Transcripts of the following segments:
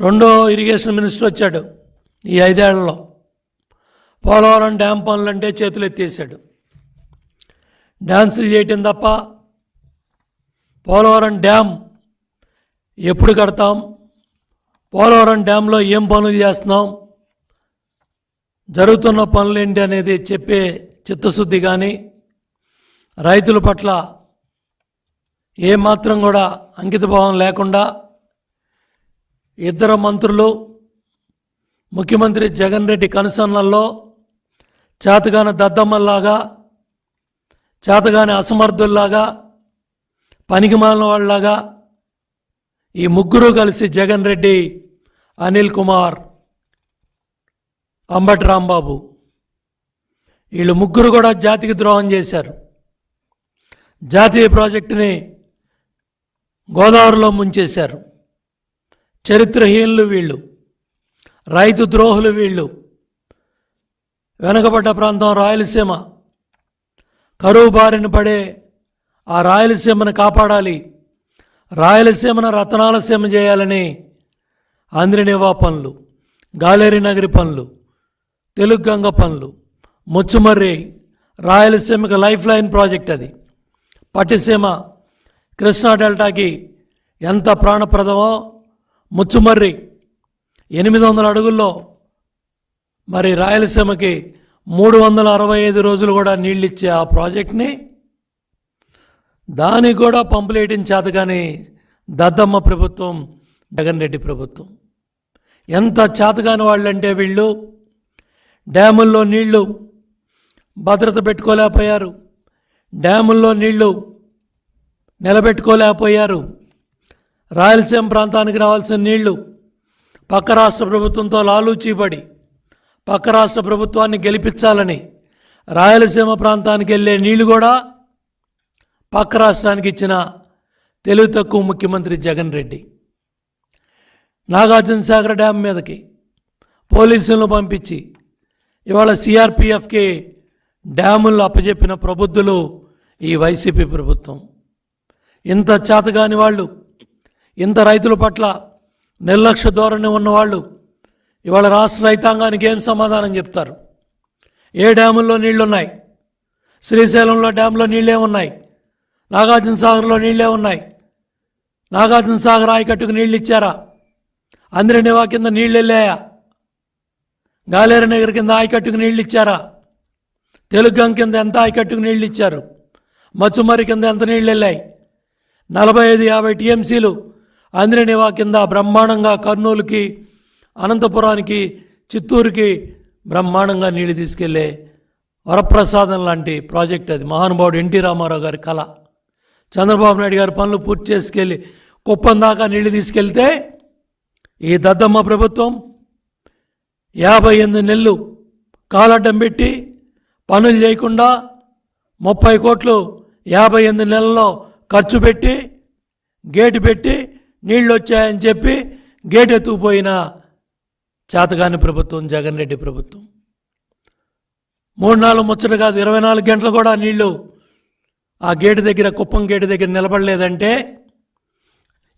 రెండో irrigation minister వచ్చాడు ఈ 5 ఏళ్లలో. పోలవరం డ్యామ్ పనులంటే చేతులు ఎత్తేసాడు. డ్యాన్సులు చేయటం తప్ప పోలవరం డ్యామ్ ఎప్పుడు కడతాం, పోలవరం డ్యాంలో ఏం పనులు చేస్తున్నాం, జరుగుతున్న పనులేంటి అనేది చెప్పే చిత్తశుద్ధి కానీ, రైతుల పట్ల ఏమాత్రం కూడా అంకితభావం లేకుండా ఇద్దరు మంత్రులు, ముఖ్యమంత్రి జగన్ రెడ్డి కనుసన్నల్లో చేతగాని దద్దమ్మల్లాగా, చేతగాని అసమర్థుల్లాగా, పనికిమాలిన వాళ్ళలాగా ఈ ముగ్గురు కలిసి జగన్ రెడ్డి, అనిల్ కుమార్, అంబటి రాంబాబు వీళ్ళు ముగ్గురు కూడా జాతికి ద్రోహం చేశారు. జాతీయ ప్రాజెక్టుని గోదావరిలో ముంచేశారు. చరిత్రహీనులు వీళ్ళు, రైతు ద్రోహులు వీళ్ళు. వెనుకబడ్డ ప్రాంతం రాయలసీమ, కరువు బారిన పడే ఆ రాయలసీమను కాపాడాలి, రాయలసీమను రతనాల సీమ చేయాలని ఆంధ్రనివా పనులు, గాలేరి నగరి పనులు, తెలుగు గంగ పనులు, ముచ్చుమర్రి రాయలసీమకి లైఫ్ లైన్ ప్రాజెక్ట్ అది. పట్టిసీమ కృష్ణా డెల్టాకి ఎంత ప్రాణప్రదమో ముచ్చుమర్రి 800 అడుగుల్లో మరి రాయలసీమకి 365 రోజులు కూడా నీళ్ళిచ్చే ఆ ప్రాజెక్ట్ని దానికి కూడా పంపులేయడం చేత కానీ దద్దమ్మ ప్రభుత్వం, జగన్ రెడ్డి ప్రభుత్వం ఎంత చేతగాని వాళ్ళంటే వీళ్ళు డ్యాముల్లో నీళ్లు భద్రత పెట్టుకోలేకపోయారు, డ్యాముల్లో నీళ్లు నిలబెట్టుకోలేకపోయారు. రాయలసీమ ప్రాంతానికి రావాల్సిన నీళ్లు పక్క రాష్ట్ర ప్రభుత్వంతో లాలూచీపడి పక్క రాష్ట్ర ప్రభుత్వాన్ని గెలిపించాలని రాయలసీమ ప్రాంతానికి వెళ్ళే నీళ్లు కూడా పక్క రాష్ట్రానికి ఇచ్చిన తెలివి తక్కువ ముఖ్యమంత్రి జగన్ రెడ్డి. నాగార్జున సాగర్ డ్యామ్ మీదకి పోలీసులను పంపించి ఇవాళ సిఆర్పిఎఫ్కి డ్యాములను అప్పచెప్పిన ప్రబుద్ధులు ఈ వైసీపీ ప్రభుత్వం. ఇంత చేతగాని వాళ్ళు, ఇంత రైతుల పట్ల నిర్లక్ష్య ధోరణి ఉన్నవాళ్ళు ఇవాళ రాష్ట్ర రైతాంగానికి ఏం సమాధానం చెప్తారు? ఏ డ్యాముల్లో నీళ్లున్నాయి? శ్రీశైలంలో డ్యాంలో నీళ్ళే ఉన్నాయి, నాగార్జున సాగర్లో నీళ్ళే ఉన్నాయి. నాగార్జున సాగర్ ఆయకట్టుకు నీళ్ళు ఇచ్చారా? అంద్రనివా కింద నీళ్ళు వెళ్ళాయా? గాలేరు నగర్ కింద ఆయకట్టుకు నీళ్ళు ఇచ్చారా? తెలుగం కింద ఎంత ఆయకట్టుకు నీళ్ళు ఇచ్చారు? మచ్చుమరి కింద ఎంత నీళ్ళు వెళ్ళాయి? 45-50 టీఎంసీలు అంద్రనివా కింద బ్రహ్మాండంగా కర్నూలుకి, అనంతపురానికి, చిత్తూరుకి బ్రహ్మాండంగా నీళ్లు తీసుకెళ్లే వరప్రసాదం లాంటి ప్రాజెక్ట్ అది. మహానుభావుడు ఎన్టీ రామారావు గారి కళ. చంద్రబాబు నాయుడు గారి పనులు పూర్తి చేసుకెళ్ళి కుప్పం దాకా నీళ్లు తీసుకెళ్తే ఈ దద్దమ్మ ప్రభుత్వం 58 నెలలు కాలడ్డం పెట్టి పనులు చేయకుండా 30 కోట్లు 58 నెలల్లో ఖర్చు పెట్టి గేటు పెట్టి నీళ్ళు వచ్చాయని చెప్పి గేట్ ఎత్తుకుపోయిన చేతగాని ప్రభుత్వం జగన్ రెడ్డి ప్రభుత్వం. 3-4 ముచ్చట కాదు, 24 గంటలు కూడా నీళ్లు ఆ గేటు దగ్గర, కుప్పం గేటు దగ్గర నిలబడలేదంటే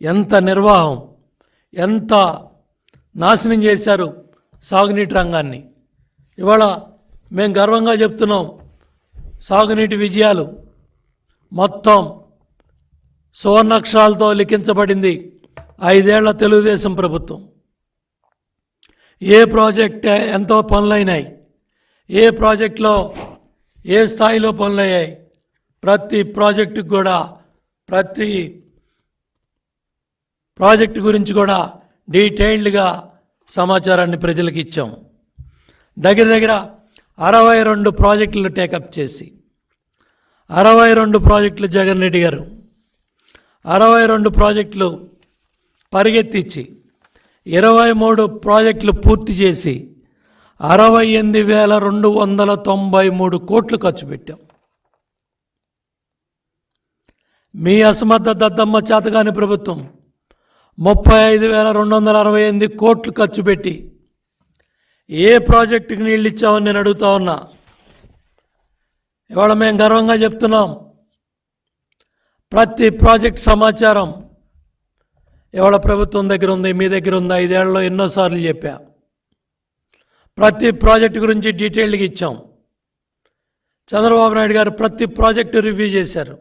ఎంత నిర్వాహం, ఎంత నాశనం చేశారు సాగునీటి రంగాన్ని. ఇవాళ మేము గర్వంగా చెప్తున్నాం, సాగునీటి విజయాలు మొత్తం సువర్ణాక్షరాలతో లిఖించబడింది 5 ఏళ్ల తెలుగుదేశం ప్రభుత్వం. ఏ ప్రాజెక్ట్ ఎంతో పనులైనాయి, ఏ ప్రాజెక్టులో ఏ స్థాయిలో పనులయ్యాయి, ప్రతి ప్రాజెక్టుకు కూడా, ప్రతి ప్రాజెక్టు గురించి కూడా డీటెయిల్డ్గా సమాచారాన్ని ప్రజలకు ఇచ్చాం. దగ్గర దగ్గర 62 ప్రాజెక్టులు టేకప్ చేసి 62 ప్రాజెక్టులు జగన్ రెడ్డి గారు 62 ప్రాజెక్టులు పరిగెత్తించి 23 ప్రాజెక్టులు పూర్తి చేసి 68,293 కోట్లు ఖర్చు పెట్టాం. మీ అసమర్థ దద్దమ్మ చేతగాని ప్రభుత్వం 35,268 కోట్లు ఖర్చు పెట్టి ఏ ప్రాజెక్టుకి నీళ్ళు ఇచ్చామని నేను అడుగుతా ఉన్నా. ఇవాళ మేము గర్వంగా చెప్తున్నాం, ప్రతి ప్రాజెక్ట్ సమాచారం ఇవాళ ప్రభుత్వం దగ్గర ఉంది, మీ దగ్గర ఉంది. 5 ఏళ్లలో ఎన్నోసార్లు చెప్పా. ప్రతి ప్రాజెక్టు గురించి డీటెయిల్డ్గా ఇచ్చాం. చంద్రబాబు నాయుడు గారు ప్రతి ప్రాజెక్టు రివ్యూ చేశారు.